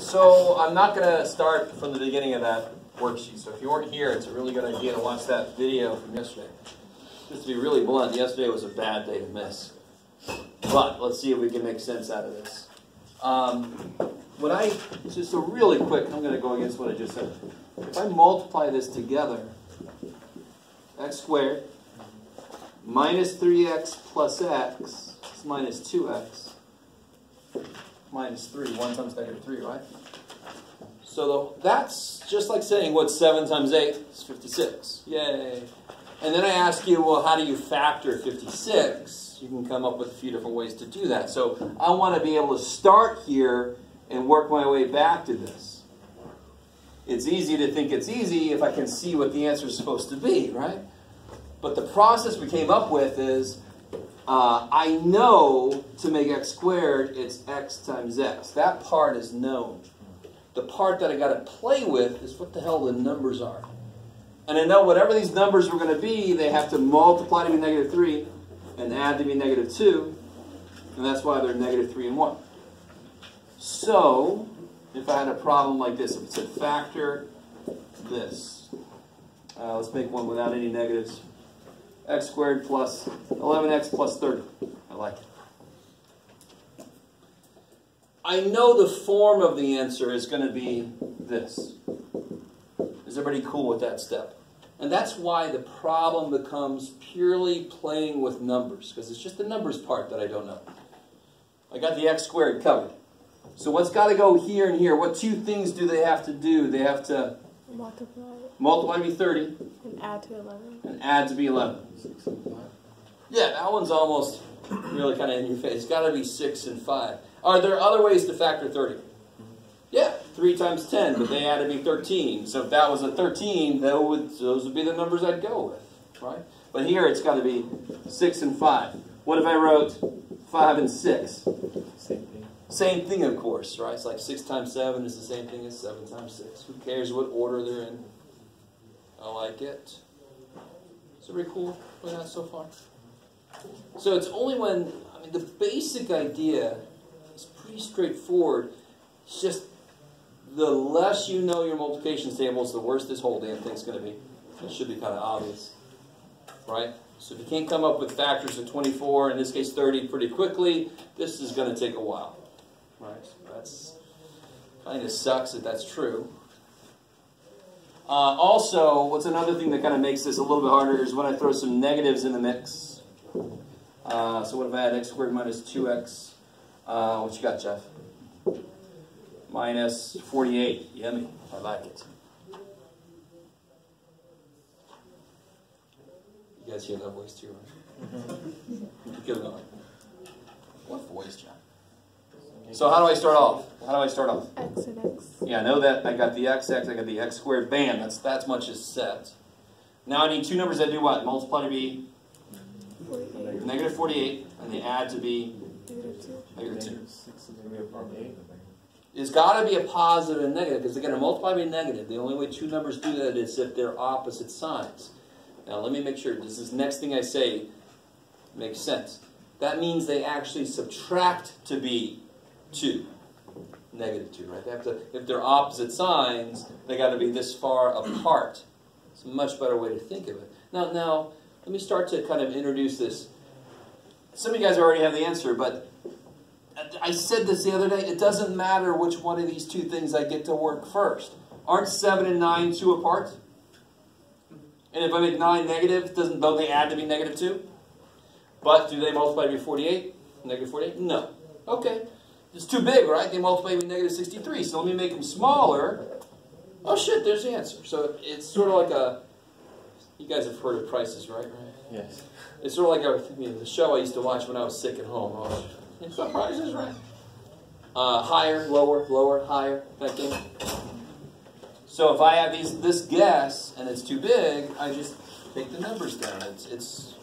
So I'm not going to start from the beginning of that worksheet. So if you weren't here, it's a really good idea to watch that video from yesterday. Just to be really blunt, yesterday was a bad day to miss. But let's see if we can make sense out of this. Just a really quick, I'm going to go against what I just said. If I multiply this together, x squared minus 3x plus x is minus 2x minus 3. 1 times negative 3, right? So that's just like saying, what's 7 times 8? It's 56. Yay. And then I ask you, well, how do you factor 56? You can come up with a few different ways to do that. So I want to be able to start here and work my way back to this. It's easy to think it's easy if I can see what the answer is supposed to be, right? But the process we came up with is, I know to make x squared, it's x times x. That part is known. The part that I got to play with is what the hell the numbers are. And I know whatever these numbers were going to be, they have to multiply to be negative 3 and add to be negative 2. And that's why they're negative 3 and 1. So, if I had a problem like this, if it said factor this. Let's make one without any negatives. X squared plus 11x plus 30. I like it. I know the form of the answer is going to be this. Is everybody cool with that step? And that's why the problem becomes purely playing with numbers, because it's just the numbers part that I don't know. I got the x squared covered. So what's got to go here and here? What two things do they have to do? They have to multiply to be 30. And add to 11. And add to be 11. Yeah, that one's almost really kind of in your face. It's got to be 6 and 5. Are there other ways to factor 30? Yeah, 3 times 10, but they had to be 13. So if that was a 13, those would be the numbers I'd go with, right? But here it's got to be 6 and 5. What if I wrote 5 and 6? Same thing. Same thing, of course, right? It's like 6 times 7 is the same thing as 7 times 6. Who cares what order they're in? I like it. Is it really cool with that so far? So it's only when, the basic idea is pretty straightforward. It's just the less you know your multiplication tables, the worse this whole damn thing's going to be. It should be kind of obvious, right? So if you can't come up with factors of 24, in this case 30, pretty quickly, this is going to take a while, right? That's kind of sucks that that's true. Also, what's another thing that kind of makes this a little bit harder is when I throw some negatives in the mix. So what if I had x squared minus 2x? What you got, Jeff? Minus 48. Yummy. I like it. You guys hear that voice too, right? Keep going. What voice, John? So how do I start off? X and X. Yeah, I know that. I got the x, I got the x squared. Bam, that's much is set. Now I need two numbers that do what? Multiply to be 48. negative 48, and they add to be Negative 2. negative 2. It's got to be a positive and negative, because they're going to multiply to be negative. The only way two numbers do that is if they're opposite signs. Now let me make sure this next thing I say makes sense. That means they actually subtract to be 2. Negative 2, right? They have to, if they're opposite signs, they got to be this far apart. It's a much better way to think of it. Now, let me start to kind of introduce this. Some of you guys already have the answer, but I said this the other day. It doesn't matter which one of these two things I get to work first. Aren't 7 and 9 2 apart? And if I make 9 negative, don't they add to be negative 2? But do they multiply to be 48? Negative 48? No. Okay. It's too big, right? They multiply to be negative 63. So let me make them smaller. Oh shit, there's the answer. So it's sort of like a, you guys have heard of Prices, right? Yes. It's sort of like the show I used to watch when I was sick at home. Oh, it's the Prices, right? Higher, lower, higher, that thing. So if I have this guess and it's too big, I just take the numbers down. It's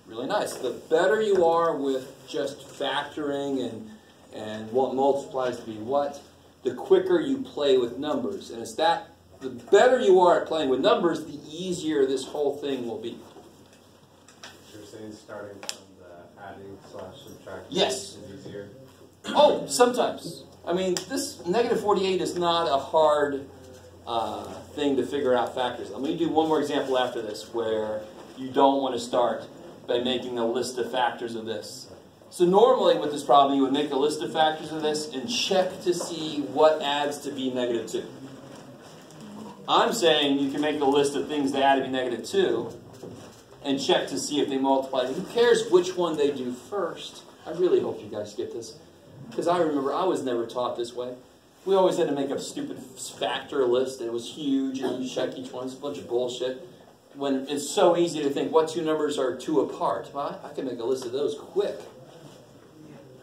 really nice. The better you are with just factoring and what multiplies to be what, the quicker you play with numbers. And it's that, the better you are at playing with numbers, the easier this whole thing will be. You're saying starting from the adding/subtraction Yes. is easier? Oh, sometimes. I mean, this negative 48 is not a hard thing to figure out factors. I'm going to do one more example after this where you don't want to start by making a list of factors of this. So normally with this problem, you would make a list of factors of this and check to see what adds to be negative 2. I'm saying you can make a list of things that add to be negative 2 and check to see if they multiply. Who cares which one they do first? I really hope you guys get this. Because I remember I was never taught this way. We always had to make a stupid factor list. It was huge, and you check each one. It's a bunch of bullshit. When it's so easy to think, what two numbers are 2 apart? Well, I can make a list of those quick.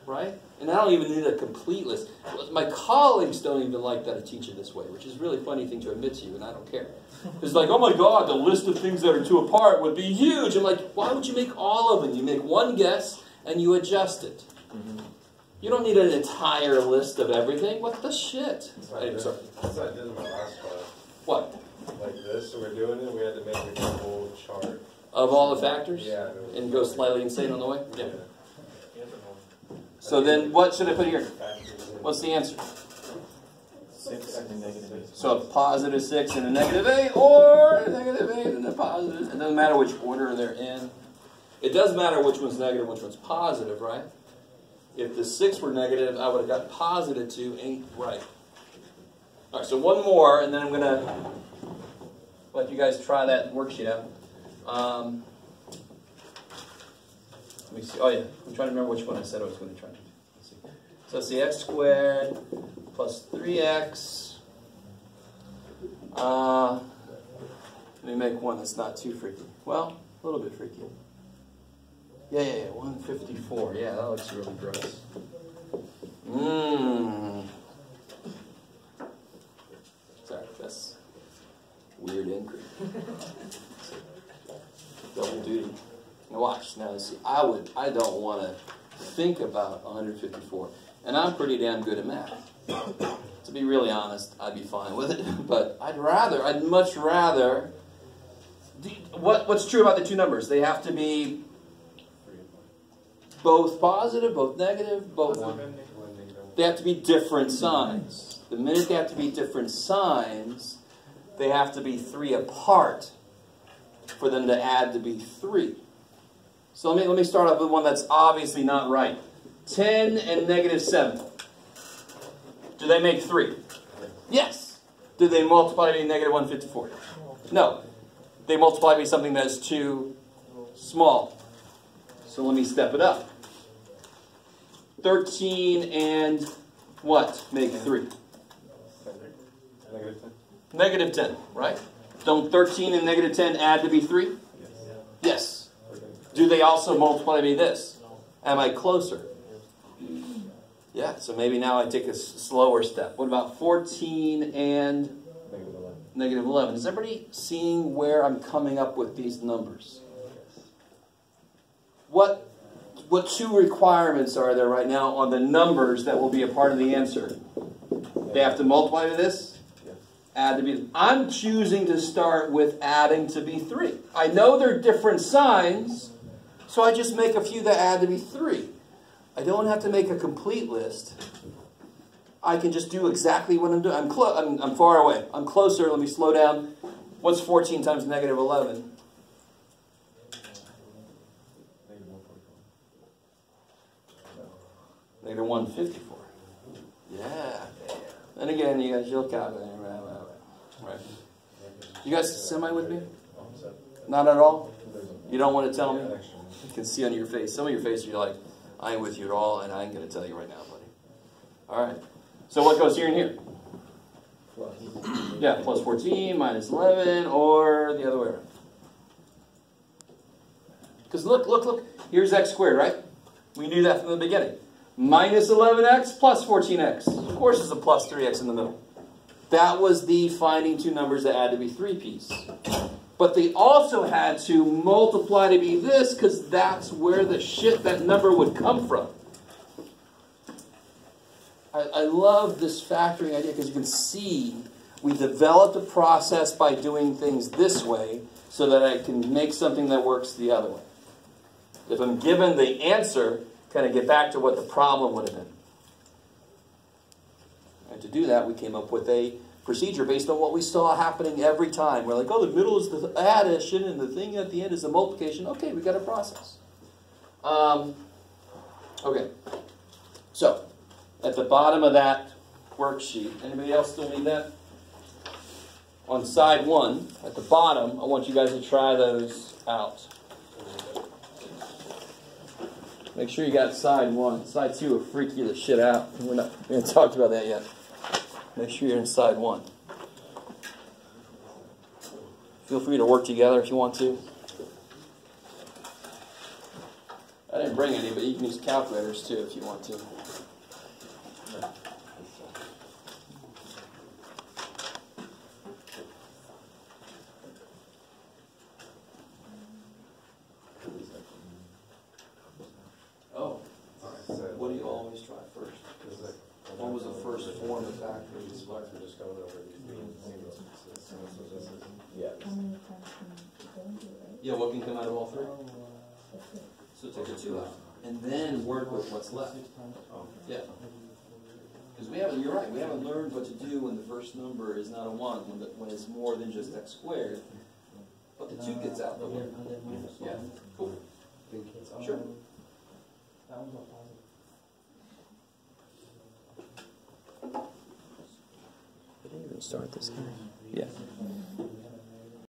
Right? And I don't even need a complete list. My colleagues don't even like that I teach it this way, which is a really funny thing to admit to you, and I don't care. It's like, oh my God, the list of things that are 2 apart would be huge. I'm like, why would you make all of them? You make one guess, and you adjust it. You don't need an entire list of everything. What the shit? That's what I did in my last class. What? Like this, so we're doing it, we had to make a whole chart. Of all the factors? Yeah. And go slightly insane on the way? Yeah. So then what should I put here? What's the answer? 6 and a negative 8. So a positive 6 and a negative 8, or a negative 8 and a positive. It doesn't matter which order they're in. It does matter which one's negative, which one's positive, right? If the 6 were negative, I would have got positive 2, ain't right. All right, so one more, and then I'm going to let you guys try that worksheet out. Let me see. Oh, yeah. I'm trying to remember which one I said I was going to try to do. Let's see. So let's see. X squared plus 3x. Let me make one that's not too freaky. Well, a little bit freaky. Yeah. 154. Yeah, that looks really gross. Sorry, that's weird increase. Double duty. Now watch. Now see, I don't want to think about 154, and I'm pretty damn good at math. To be really honest, I'd be fine with it, but I'd much rather. What's true about the two numbers? They have to be both positive, both negative, both. They have to be different signs. The minute they have to be different signs, they have to be 3 apart for them to add to be 3. So let me start off with one that's obviously not right. 10 and negative 7. Do they make 3? Yes. Do they multiply to be negative 154? No. They multiply to be something that's too small. So let me step it up. 13 and what? Make 3. Negative 10. Negative 10, right? Don't 13 and negative 10 add to be 3? Yes. Do they also multiply to be this? Am I closer? Yeah, so maybe now I take a slower step. What about 14 and negative 11? Is everybody seeing where I'm coming up with these numbers? What 2 requirements are there right now on the numbers that will be a part of the answer? They have to multiply to this? Add to be. I'm choosing to start with adding to be 3. I know they're different signs, so I just make a few that add to be 3. I don't have to make a complete list. I can just do exactly what I'm doing. I'm far away. I'm closer. Let me slow down. What's 14 times negative 11? Negative 154. Yeah. And again, you guys, you'll calculate. Right. You guys semi with me? Not at all? You don't want to tell me? You can see on your face. Some of your faces, you're like, I ain't with you at all, and I ain't going to tell you right now, buddy. All right. So what goes here and here? Yeah, plus 14, minus 11, or the other way around. Because look. Here's x squared, right? We knew that from the beginning. Minus 11x plus 14x. Of course, there's a plus 3x in the middle. That was the finding 2 numbers that had to be 3 piece. But they also had to multiply to be this because that's where the shit that number would come from. I love this factoring idea because you can see we developed a process by doing things this way so that I can make something that works the other way. If I'm given the answer, kind of get back to what the problem would have been. And to do that, we came up with a procedure based on what we saw happening every time. We're like, oh, the middle is the addition, and the thing at the end is the multiplication. Okay, we got a process. Okay. So, at the bottom of that worksheet, anybody else still need that? On side 1, at the bottom, I want you guys to try those out. Make sure you got side 1. Side 2 will freak you the shit out. We haven't talked about that yet. Make sure you're in side 1. Feel free to work together if you want to. I didn't bring any, but you can use calculators too if you want to. Oh, what do you always try first? What was the first form of factoring? Yeah, what can come out of all 3? So take a 2 out. And then work with what's left. Yeah. Because we haven't, you're right, we haven't learned what to do when the first number is not a 1, when it's more than just x squared. But the 2 gets out the way. Yeah, cool. Sure. Did I even start this guy? Yeah.